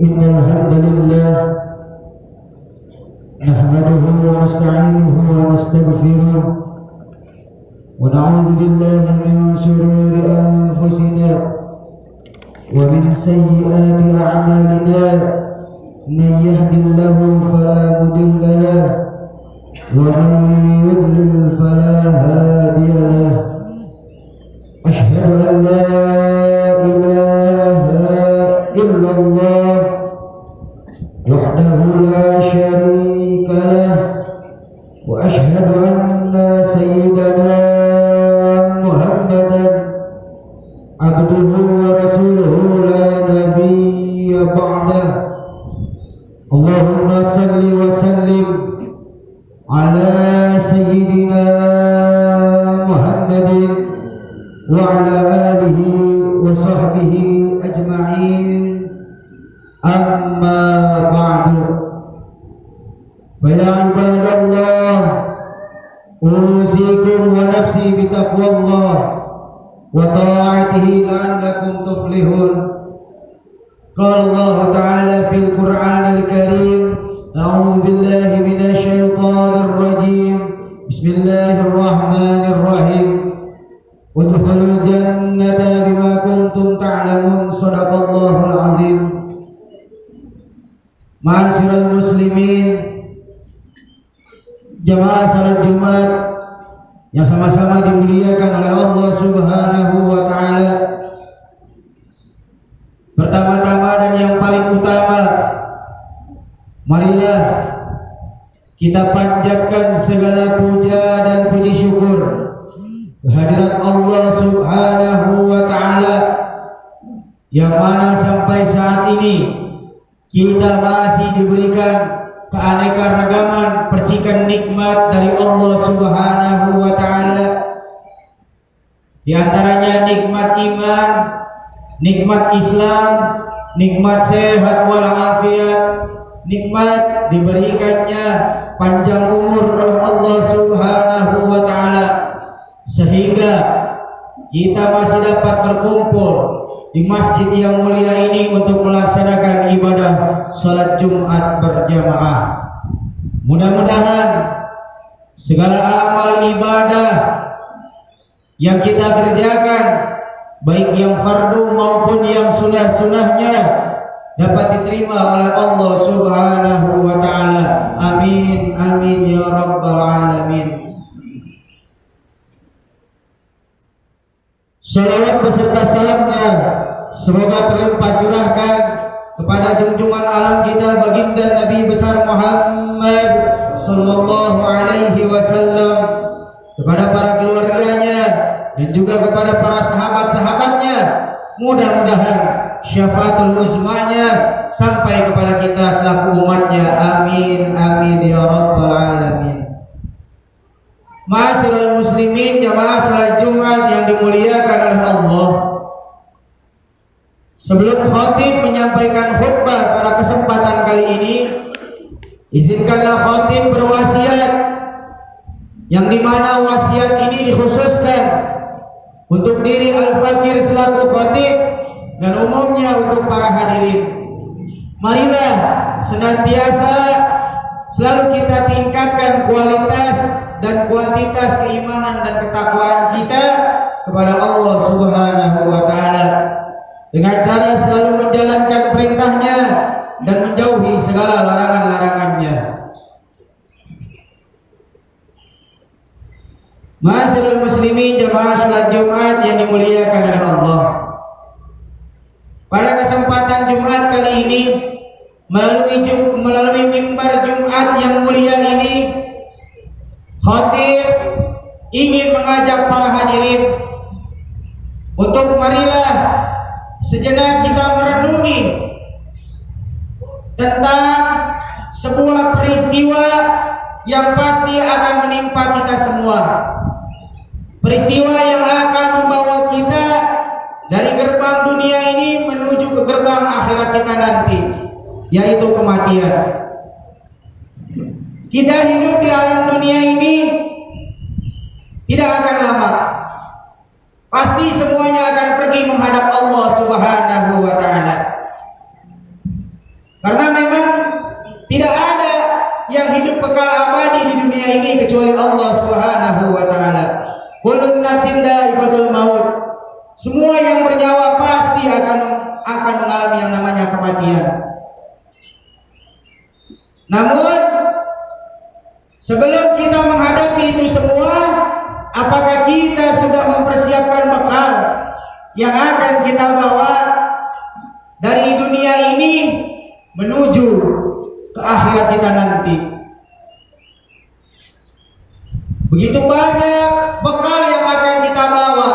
إن الحمد لله نحمده ونستعينه ونستغفره ونعوذ بالله من شرور أنفسنا ومن سيئات أعمالنا من يهد الله فلا مضل له ومن يضلل فلا هادي له أشهد أن لا إله إلا الله وحده لا شريك له وأشهد أن سيدنا محمدا عبده ورسوله لا نبي بعده اللهم صل وسلم على سيدنا محمد وعلى آله وصحبه أجمعين أما بعد فيا عباد الله أوصيكم ونفسي بتقوى الله وطاعته لعلكم تفلحون. قال الله تعالى في القرآن الكريم أعوذ بالله من الشيطان الرجيم بسم الله الرحمن الرحيم ادخلوا الجنة بما كنتم تعلمون صدق الله العظيم. Ma'asyiral muslimin, jamaah salat Jumat yang sama-sama dimuliakan oleh Allah Subhanahu wa taala. Pertama-tama dan yang paling utama, marilah kita panjatkan segala puja dan puji syukur kehadirat Allah Subhanahu wa taala yang mana sampai saat ini kita masih diberikan keanekaragaman percikan nikmat dari Allah Subhanahu wa taala. Di antaranya nikmat iman, nikmat Islam, nikmat sehat walafiat, nikmat diberikannya panjang umur oleh Allah Subhanahu wa taala sehingga kita masih dapat berkumpul di masjid yang mulia ini untuk melaksanakan ibadah salat Jumat berjamaah. Mudah-mudahan segala amal ibadah yang kita kerjakan, baik yang fardu maupun yang sunah-sunahnya, dapat diterima oleh Allah Subhanahu wa taala. Amin amin ya rabbal alamin. Salawat beserta salamnya semoga terlimpah curahkan kepada junjungan alam kita baginda Nabi besar Muhammad sallallahu alaihi wasallam, kepada para keluarganya dan juga kepada para sahabat-sahabatnya. Mudah-mudahan syafaatul uzmanya sampai kepada kita selaku umatnya. Amin amin ya rabbal alamin. Ma'asyiral muslimin, jamaah salat Jumat yang dimuliakan oleh Allah. Sebelum khatib menyampaikan khutbah pada kesempatan kali ini, izinkanlah khatib berwasiat, yang dimana wasiat ini dikhususkan untuk diri Al-Fakir selaku khatib dan umumnya untuk para hadirin. Marilah senantiasa selalu kita tingkatkan kualitas dan kuantitas keimanan dan ketakwaan kita kepada Allah Subhanahu wa taala dengan cara selalu menjalankan perintahnya dan menjauhi segala larangan-larangannya. Ma'asyiral muslimin, jamaah salat Jumat yang dimuliakan oleh Allah. Pada kesempatan Jumat kali ini, melalui mimbar Jumat yang mulia ini, khatib ingin mengajak para hadirin untuk marilah sejenak kita merenungi tentang sebuah peristiwa yang pasti akan menimpa kita semua. Peristiwa yang akan membawa kita dari gerbang dunia ini menuju ke gerbang akhirat kita nanti, yaitu kematian. Kita hidup di alam dunia ini tidak akan lama. Pasti semuanya akan pergi menghadap Allah Subhanahu wa taala. nafsin dha'iqatul maut. Semua yang bernyawa pasti akan mengalami yang namanya kematian. Namun sebelum kita menghadapi itu semua, apakah kita sudah mempersiapkan bekal yang akan kita bawa dari dunia ini menuju ke akhirat kita nanti? Begitu banyak bekal yang akan kita bawa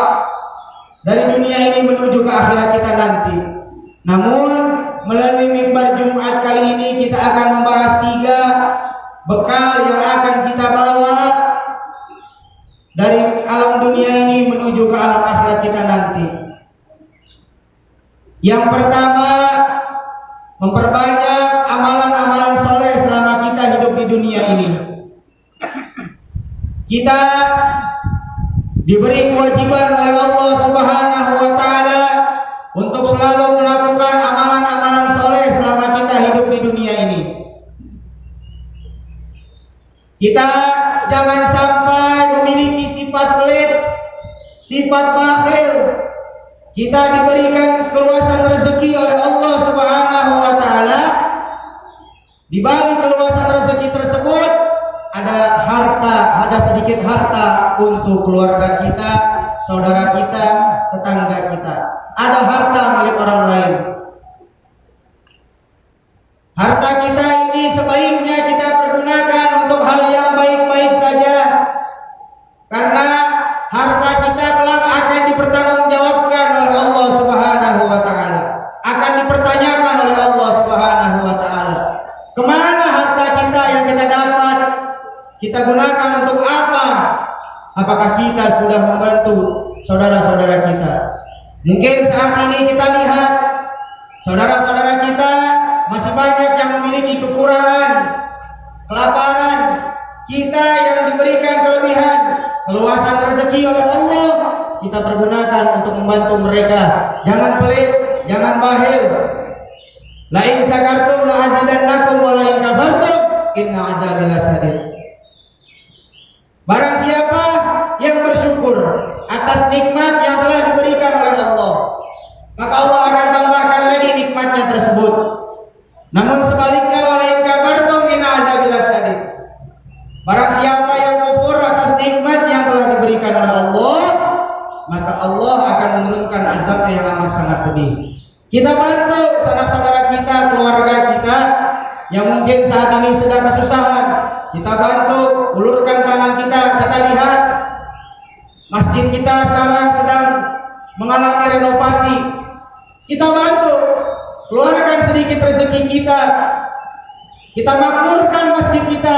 dari dunia ini menuju ke akhirat kita nanti. Namun melalui mimbar Jumat kali ini kita akan membahas 3 bekal yang akan kita bawa dari alam dunia ini menuju ke alam akhirat kita nanti. Yang pertama, memperbanyak amalan-amalan soleh selama kita hidup di dunia ini. Kita diberi kewajiban oleh Allah Subhanahu wa taala untuk selalu melakukan amalan-amalan soleh selama kita hidup di dunia ini. Kita jangan sampai memiliki sifat pelit, sifat bakhil. Kita diberikan keluasan rezeki oleh Allah Subhanahu wa taala. Di balik keluasan rezeki tersebut ada harta, ada sedikit harta untuk keluarga kita, saudara kita, tetangga kita. Ada harta milik orang lain. Harta kita ini sebaiknya kita pergunakan untuk hal yang baik-baik saja. Karena harta kita kelak akan dipertanggungjawabkan oleh Allah Subhanahu wa taala. Akan dipertanyakan oleh Allah Subhanahu wa taala. Kemana harta kita yang kita dapat? Kita gunakan untuk apa? Apakah kita sudah membantu saudara-saudara kita? Mungkin saat ini kita lihat saudara-saudara kita masih banyak yang memiliki kekurangan, kelaparan. Kita yang diberikan kelebihan, keluasan rezeki oleh Allah, kita pergunakan untuk membantu mereka. Jangan pelit, jangan bakhil. La in syakartum la azidannakum wa la in kafartum inna azabi lasyadid. Barang siapa yang bersyukur atas nikmat yang telah diberikan oleh Allah, maka Allah akan tambahkan lagi nikmatnya tersebut. Namun sebaliknya, walain kafartum inna azabil lasyadid. Barang siapa yang kufur atas nikmat yang telah diberikan oleh Allah, maka Allah akan menurunkan azabnya yang amat sangat pedih. Kita bantu sanak saudara kita, keluarga kita yang mungkin saat ini sedang kesusahan. Kita bantu, ulurkan tangan kita. Kita lihat masjid kita sekarang sedang mengalami renovasi. Kita bantu, keluarkan sedikit rezeki kita. Kita makmurkan masjid kita.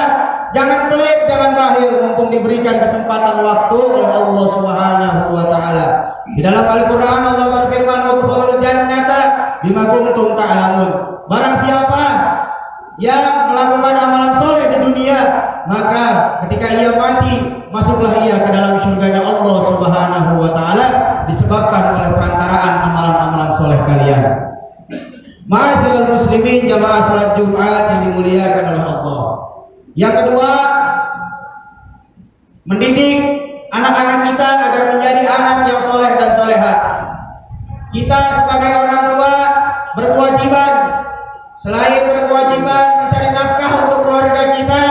Jangan pelit, jangan bakhil, mumpung diberikan kesempatan waktu oleh Allah Subhanahu wa taala. Di dalam Al-Qur'an Allah berfirman, "Udkhulul jannata bima kuntum ta'lamun." Barang siapa yang melakukan amalan soleh di dunia, maka ketika ia mati, masuklah ia ke dalam surganya Allah Subhanahu wa taala disebabkan oleh perantaraan amalan-amalan soleh kalian. Ma'asyiral muslimin, jamaah salat Jumat yang dimuliakan oleh Allah. Yang kedua, mendidik anak-anak kita agar menjadi anak yang soleh dan solehah. Kita sebagai orang tua berkewajiban, selain berkewajiban mencari nafkah untuk keluarga kita,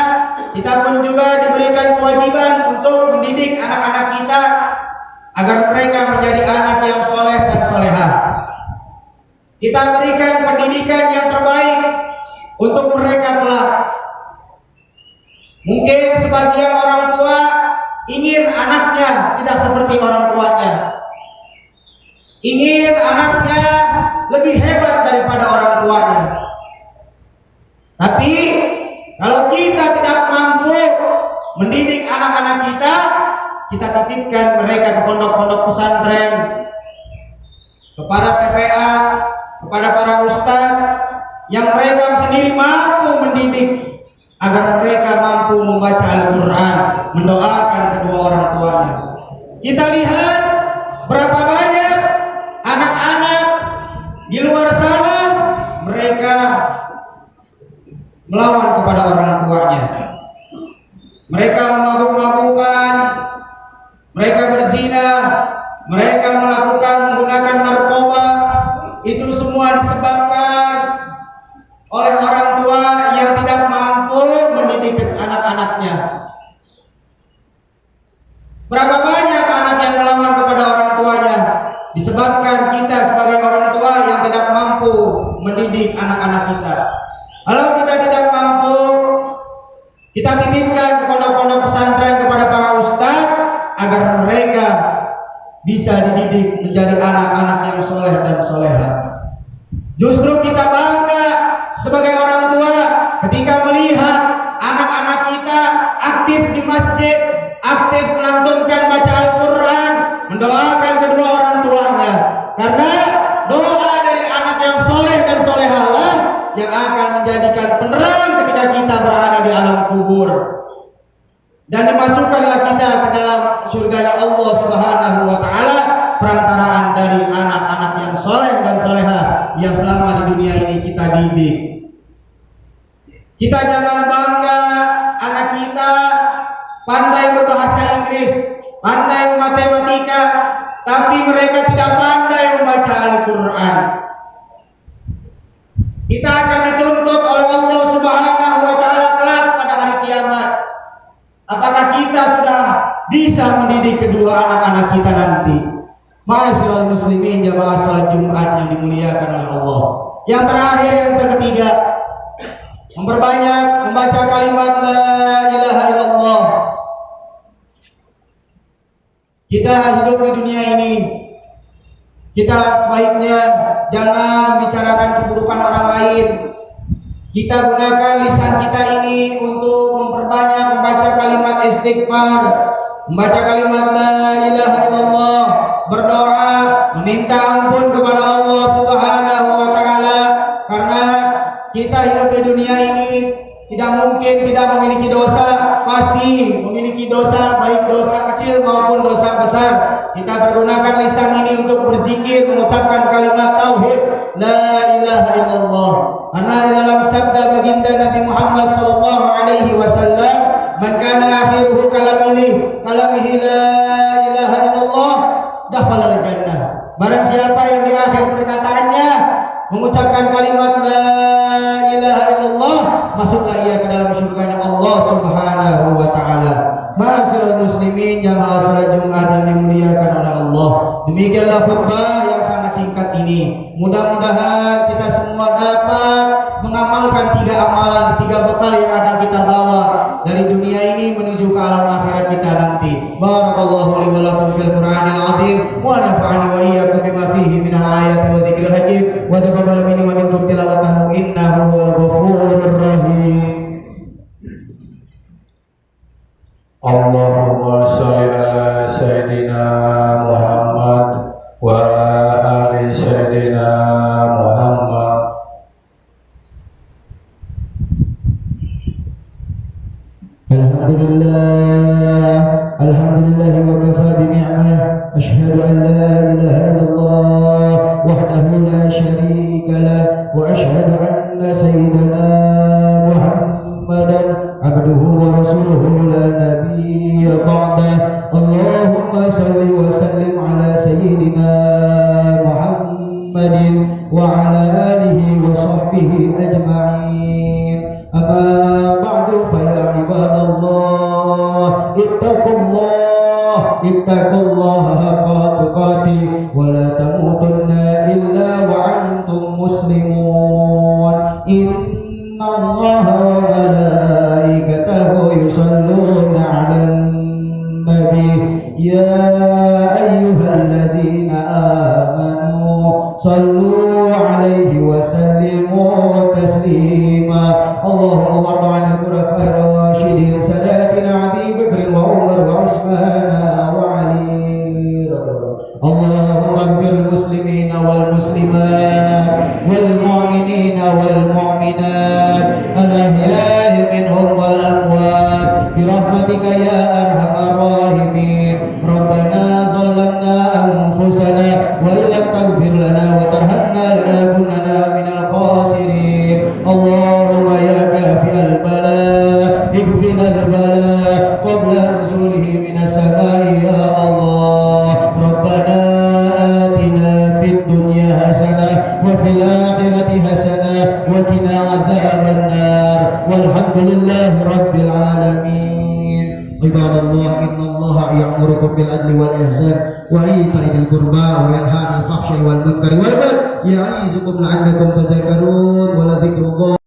kita pun juga diberikan kewajiban untuk mendidik anak-anak kita agar mereka menjadi anak yang soleh dan solehah. Kita berikan pendidikan yang terbaik untuk mereka kelak. Mungkin sebagian orang tua ingin anaknya tidak seperti orang tuanya, ingin anaknya lebih hebat daripada orang tuanya. Tapi kalau kita tidak mampu mendidik anak-anak kita, kita titipkan mereka ke pondok-pondok pesantren, kepada TPA, kepada para ustadz yang mereka sendiri mampu mendidik agar mereka mampu membaca Al-Quran, mendoakan kedua orang tuanya. Kita lihat berapa banyak anak-anak di luar sana mereka melawan kepada orang tuanya. Mereka memabuk-mabukan, mereka berzina, mereka menggunakan narkoba, itu semua disebabkan oleh orang tua yang tidak mampu mendidik anak-anaknya. Berapa banyak anak yang melawan kepada orang tuanya disebabkan kita sebagai orang tua yang tidak mampu mendidik anak-anak kita. Kalau kita tidak mampu, kita titipkan ke pondok-pondok pesantren kepada para ustadz agar mereka bisa dididik menjadi anak-anak yang soleh dan soleha. Justru kita bangga sebagai orang tua ketika melihat anak-anak kita aktif di masjid, aktif melantunkan baca Al-Quran, mendoakan kedua orang tuanya. Karena doa dari anak yang soleh dan solehalah yang akan menjadikan penerang ketika kita berada di alam kubur, dan dimasukkanlah kita ke dalam surganya Allah Subhanahu wa Ta'ala perantaraan dari anak-anak yang soleh dan soleha yang selama di dunia ini kita didik. Kita jangan bangga anak kita pandai berbahasa Inggris, pandai matematika, tapi mereka tidak pandai membaca Al-Quran. Kita akan dituntut oleh Allah Subhanahu wa Ta'ala kelak pada hari kiamat. Apakah kita sudah bisa mendidik kedua anak-anak kita nanti? Ma'asyiral muslimin jamaah salat Jumat yang dimuliakan oleh Allah. Yang terakhir, yang ketiga, memperbanyak membaca kalimat la ilaha illallah. Kita hidup di dunia ini, kita sebaiknya jangan membicarakan keburukan orang lain. Kita gunakan lisan kita ini untuk memperbanyak membaca kalimat istighfar, membaca kalimat la ilaha illallah, berdoa, meminta ampun kepada Allah Subhanahu wa Ta'ala. Karena kita hidup di dunia ini tidak mungkin tidak memiliki dosa, pasti memiliki dosa, baik dosa kecil maupun dosa besar. Kita pergunakan lisan ini untuk berzikir, mengucapkan kalimat tauhid la ilaha illallah. Karena dalam sabda baginda Nabi Muhammad sallallahu alaihi wasallam, "Man kana akhiruhu kalamihi la ilaha illallah, dakhala al-jannah." Barang siapa yang di akhir perkataannya mengucapkan kalimat la ilaha illallah, masuklah ia ke dalam surganya Allah Subhanahu wa Ta'ala. Ma'asyiral muslimin jamaah salat Jumat yang dimuliakan oleh Allah, demikianlah khutbah yang sangat singkat ini. Mudah-mudahan kita semua dapat mengamalkan 3 amalan, 3 bekal yang akan kita bawa dari dunia ini menuju ke alam akhirat kita nanti. Barakallahu li wa lakum fil Qur'anil azim wa nafa'ani wa iyyakum bima fihi minal ayati wa dzikril hakim wa taqabbal minni wa minkum tilawatahu innahu huwal ghafurur rahim. Allahumma sholli ala sayyidina Muhammad wa ala ali sayyidina Muhammad. Alhamdulillah wa kafa bi ni'mah, asyhadu an la ilaha illallah wahdahu la syarika lah, wa asyhadu anna sayyidana Muhammadan abduhu wa rasuluhu la nabiyya ba'dah. Allahumma salli wa sallim ala sayyidina Muhammadin wa ala alihi wa sahbihi ajma'in. Amma ba'du fa ya ibadallah ittaqullaha haqqa tuqatih wa la tamutunna illa wa antum muslimun. Inna Allaha wa malaikatahu yusalluna 'alan nabi ya ayyuhalladzina amanu sallu 'alaihi wa sallimu taslima. Allahumma warḍa 'anil khulafa'ir rasyidin sadatina Abi Bakr wa Umar wa Utsman wa Ali radhiyallahu. Allahumma ighfir lil muslimina wal muslimat wal mu'minina wal mu'minat al ahya'i minhum wal amwat bi rahmatika ya arhamar rahimin. Rabbana zalamna anfusana wa illam taghfir lana wa tarhamna lanakunanna minal khasirin. Allahumma ya kafi'al bala ikfina al bala qabla nuzulihi minas samai ya Allah. Rabbana حسنة وفي الآخرة حسنة وقنا عذاب النار والحمد لله رب العالمين. عباد الله إن الله يأمركم بالعدل والإحسان وإيتاء ذي القربى وينهى عن الفحشاء والمنكر والبغي يعظكم لعلكم تذكرون ولذكر الله